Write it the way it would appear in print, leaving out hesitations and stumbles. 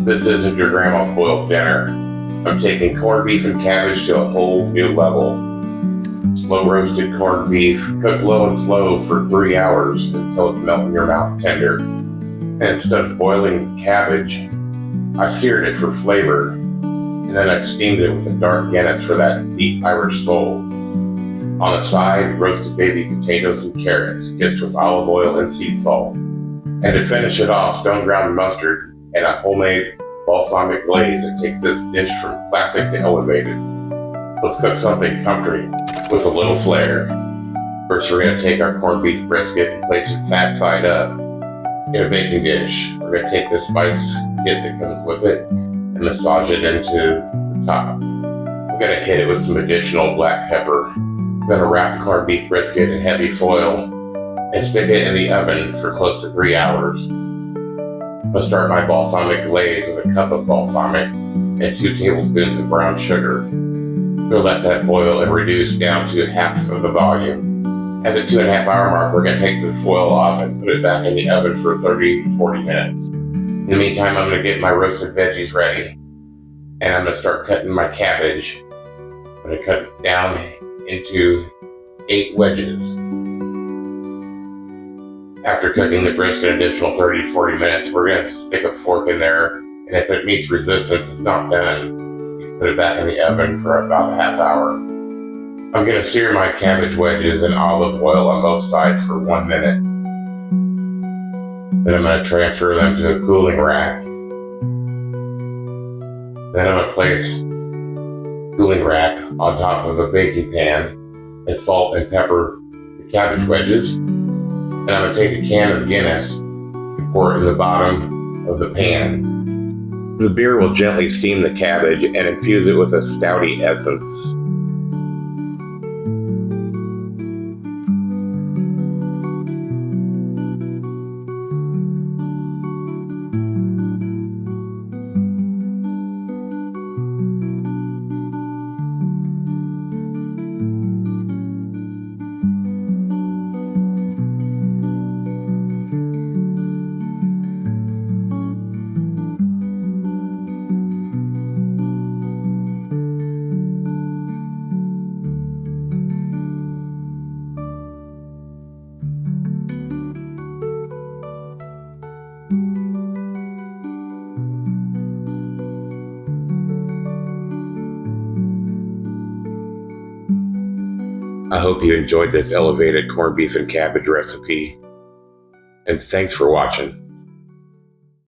This isn't your grandma's boiled dinner. I'm taking corned beef and cabbage to a whole new level. Slow roasted corned beef, cooked low and slow for 3 hours until it's melt in your mouth tender. And instead of boiling the cabbage, I seared it for flavor, and then I steamed it with a dark Guinness for that deep Irish soul. On the side, roasted baby potatoes and carrots, kissed with olive oil and sea salt. And to finish it off, stone ground mustard and a homemade balsamic glaze that takes this dish from classic to elevated. Let's cook something comforting with a little flair. First, we're going to take our corned beef brisket and place it fat side up in a baking dish. We're going to take this spice kit that comes with it and massage it into the top. I'm going to hit it with some additional black pepper. I'm going to wrap the corned beef brisket in heavy foil and stick it in the oven for close to 3 hours. I'm going to start my balsamic glaze with a cup of balsamic and 2 tablespoons of brown sugar. We'll let that boil and reduce down to half of the volume. At the 2.5 hour mark, we're going to take the foil off and put it back in the oven for 30 to 40 minutes. In the meantime, I'm going to get my roasted veggies ready, and I'm going to start cutting my cabbage. I'm going to cut it down into 8 wedges. After cooking the brisket an additional 30 to 40 minutes, we're going to stick a fork in there, and if it meets resistance, it's not done. You can put it back in the oven for about a half hour. I'm going to sear my cabbage wedges in olive oil on both sides for 1 minute. Then I'm going to transfer them to a cooling rack. Then I'm going to place the cooling rack on top of a baking pan and salt and pepper the cabbage wedges. And I'm going to take a can of Guinness and pour it in the bottom of the pan. The beer will gently steam the cabbage and infuse it with a stouty essence. I hope you enjoyed this elevated corned beef and cabbage recipe, and thanks for watching.